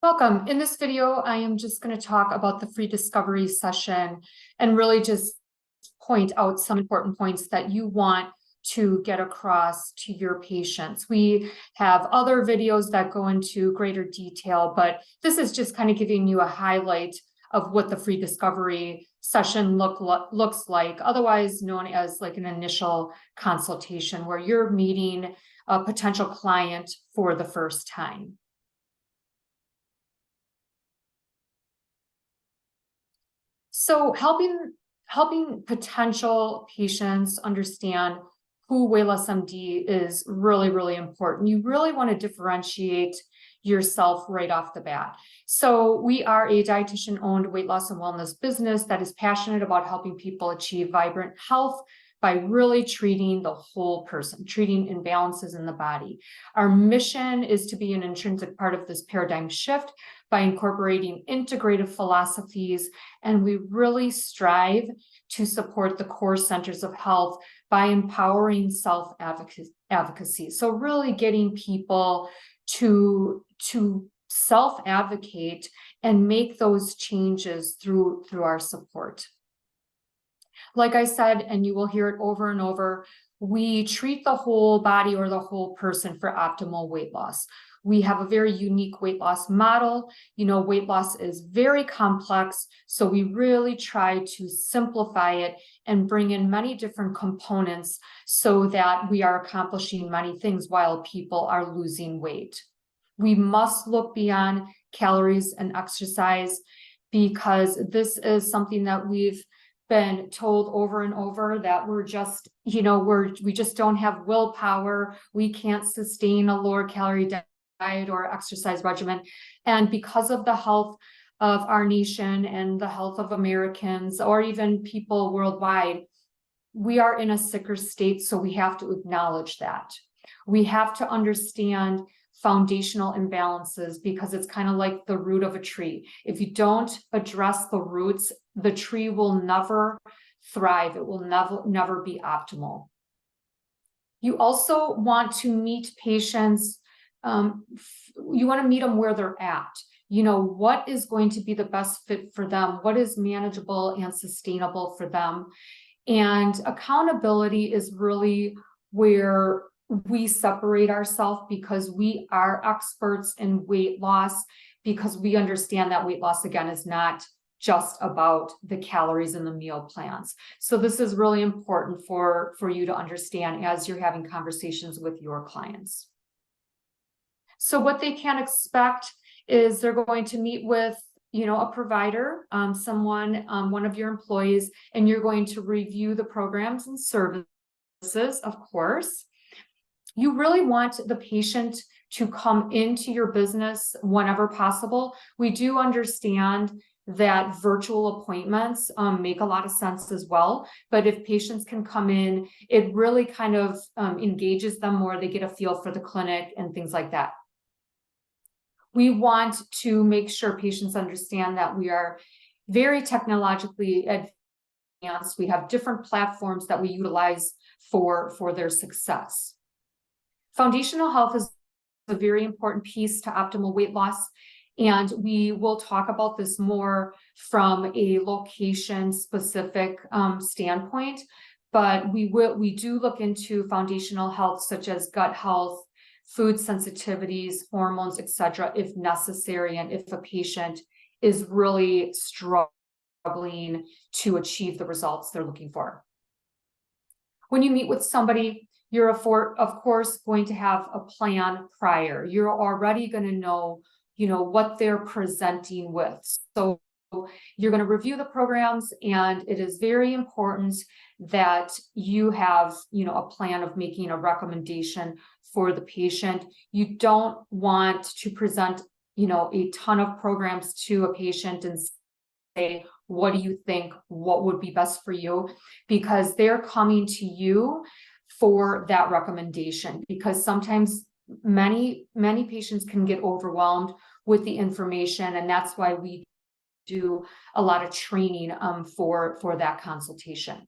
Welcome. In this video, I am just going to talk about the free discovery session and really just point out some important points that you want to get across to your patients. We have other videos that go into greater detail, but this is just kind of giving you a highlight of what the free discovery session looks like, otherwise known as like an initial consultation, where you're meeting a potential client for the first time. So helping potential patients understand who Weight Loss MD is really, really important. You really want to differentiate yourself right off the bat. So we are a dietitian-owned weight loss and wellness business that is passionate about helping people achieve vibrant health by really treating the whole person, treating imbalances in the body. Our mission is to be an intrinsic part of this paradigm shift by incorporating integrative philosophies, and we really strive to support the core centers of health by empowering self-advocacy. So really getting people to self-advocate and make those changes through our support. Like I said, and you will hear it over and over, we treat the whole body or the whole person for optimal weight loss. We have a very unique weight loss model. You know, weight loss is very complex, so we really try to simplify it and bring in many different components so that we are accomplishing many things while people are losing weight. We must look beyond calories and exercise, because this is something that we've been told over and over, that we're just, we just don't have willpower. We can't sustain a lower calorie diet or exercise regimen. And because of the health of our nation and the health of Americans, or even people worldwide, we are in a sicker state. So we have to acknowledge that. We have to understand foundational imbalances, because it's kind of like the root of a tree. If you don't address the roots, the tree will never thrive. It will never be optimal. You also want to meet patients. You want to meet them where they're at. What is going to be the best fit for them? What is manageable and sustainable for them? And accountability is really where we separate ourselves, because we are experts in weight loss, because we understand that weight loss, again, is not just about the calories in the meal plans. So this is really important for you to understand as you're having conversations with your clients. So what they can expect is they're going to meet with a provider, one of your employees, and you're going to review the programs and services, of course. You really want the patient to come into your business whenever possible. We do understand that virtual appointments make a lot of sense as well. But if patients can come in, it really kind of engages them more. They get a feel for the clinic and things like that. We want to make sure patients understand that we are very technologically advanced. We have different platforms that we utilize for their success. Foundational health is a very important piece to optimal weight loss, and we will talk about this more from a location-specific standpoint. But we do look into foundational health, such as gut health, food sensitivities, hormones, etc., if necessary, and if a patient is really struggling to achieve the results they're looking for. When you meet with somebody, you're of course going to have a plan prior. You're already going to know, what they're presenting with. So you're going to review the programs, and it is very important that you have, a plan of making a recommendation for the patient. You don't want to present, a ton of programs to a patient and say, what do you think? What would be best for you? Because they're coming to you for that recommendation, because sometimes many patients can get overwhelmed with the information, and that's why we do a lot of training for that consultation.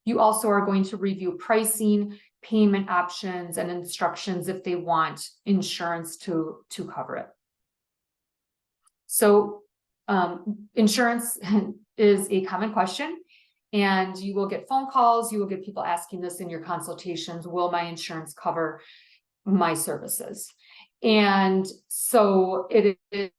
You also are going to review pricing, payment options, and instructions if they want insurance to cover it. So insurance is a common question, and you will get phone calls, you will get people asking this in your consultations, will my insurance cover my services? And so it is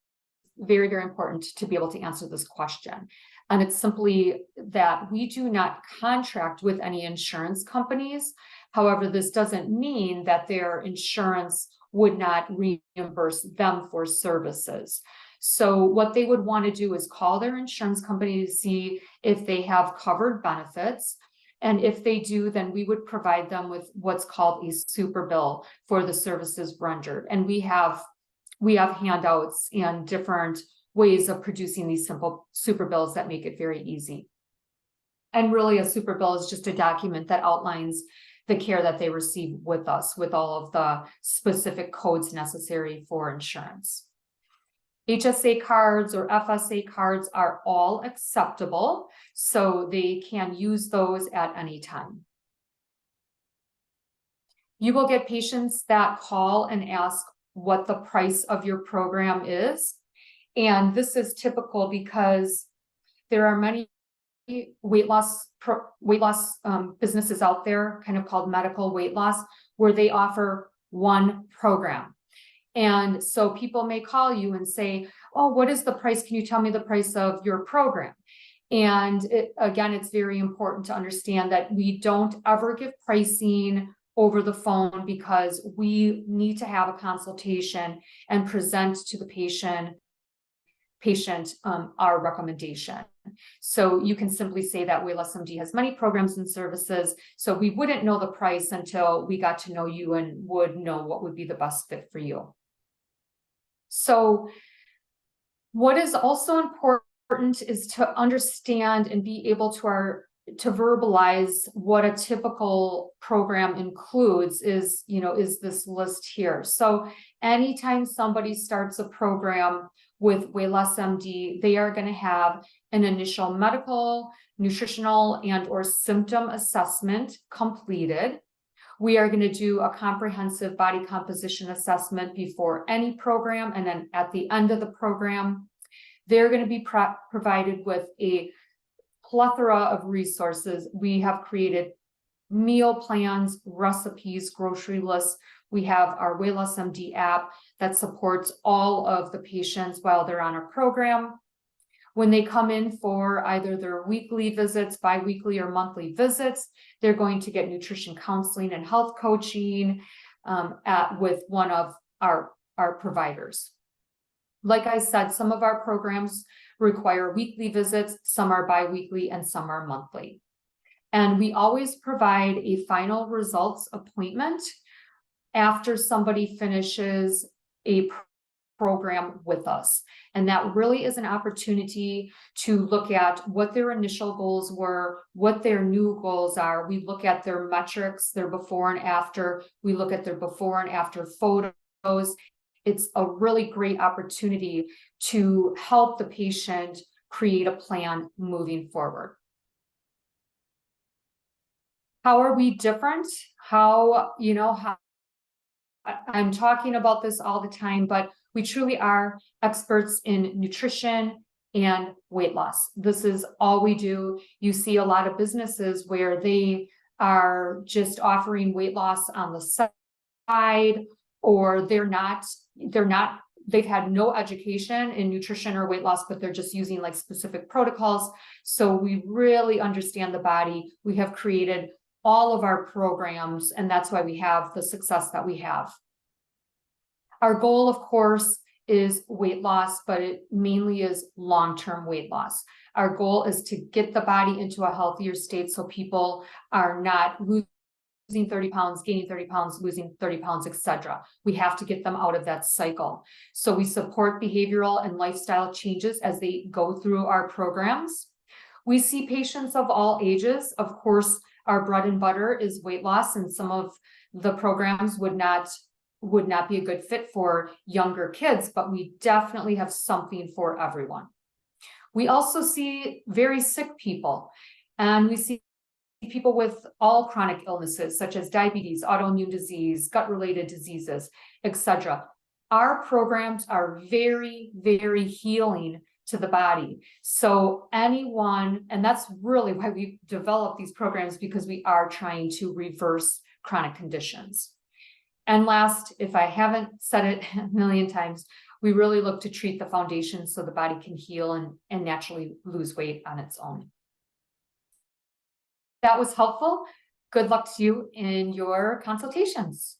very, very important to be able to answer this question. And it's simply that we do not contract with any insurance companies. However, this doesn't mean that their insurance would not reimburse them for services. So what they would want to do is call their insurance company to see if they have covered benefits. And if they do, then we would provide them with what's called a super bill for the services rendered. And we have handouts and different ways of producing these simple super bills that make it very easy. And really, a super bill is just a document that outlines the care that they receive with us, with all of the specific codes necessary for insurance. HSA cards or FSA cards are all acceptable, so they can use those at any time. You will get patients that call and ask what the price of your program is. And this is typical because there are many weight loss businesses out there, kind of called medical weight loss, where they offer one program. And so people may call you and say, oh, what is the price? Can you tell me the price of your program? And again, it's very important to understand that we don't ever give pricing over the phone, because we need to have a consultation and present to the patient our recommendation. So you can simply say that WayLessMD has many programs and services, so we wouldn't know the price until we got to know you and would know what would be the best fit for you. So what is also important is to understand and be able to verbalize what a typical program includes is this list here. So anytime somebody starts a program with WayLessMD, they are going to have an initial medical, nutritional, and or symptom assessment completed. We are going to do a comprehensive body composition assessment before any program, and then at the end of the program, they're going to be provided with a plethora of resources. We have created meal plans, recipes, grocery lists. We have our WayLessMD app that supports all of the patients while they're on a program. When they come in for either their weekly visits, bi-weekly or monthly visits, they're going to get nutrition counseling and health coaching with one of our providers. Like I said, some of our programs require weekly visits, some are bi-weekly, and some are monthly. And we always provide a final results appointment after somebody finishes a program with us. And that really is an opportunity to look at what their initial goals were, what their new goals are. We look at their metrics, their before and after. We look at their before and after photos. It's a really great opportunity to help the patient create a plan moving forward. How are we different? I'm talking about this all the time, but we truly are experts in nutrition and weight loss. This is all we do. You see a lot of businesses where they are just offering weight loss on the side, or they've had no education in nutrition or weight loss, but they're just using like specific protocols. So we really understand the body. We have created all of our programs, and that's why we have the success that we have. Our goal, of course, is weight loss, but it mainly is long-term weight loss. Our goal is to get the body into a healthier state so people are not losing 30 pounds, gaining 30 pounds, losing 30 pounds, etc. We have to get them out of that cycle. So we support behavioral and lifestyle changes as they go through our programs. We see patients of all ages. Of course, our bread and butter is weight loss, and some of the programs would not be a good fit for younger kids, but we definitely have something for everyone. We also see very sick people, and we see people with all chronic illnesses such as diabetes, autoimmune disease, gut-related diseases, etc. our programs are very, very healing to the body. So anyone, and that's really why we develop these programs, because we are trying to reverse chronic conditions. And last, if I haven't said it a million times, we really look to treat the foundation so the body can heal and naturally lose weight on its own. That was helpful. Good luck to you in your consultations.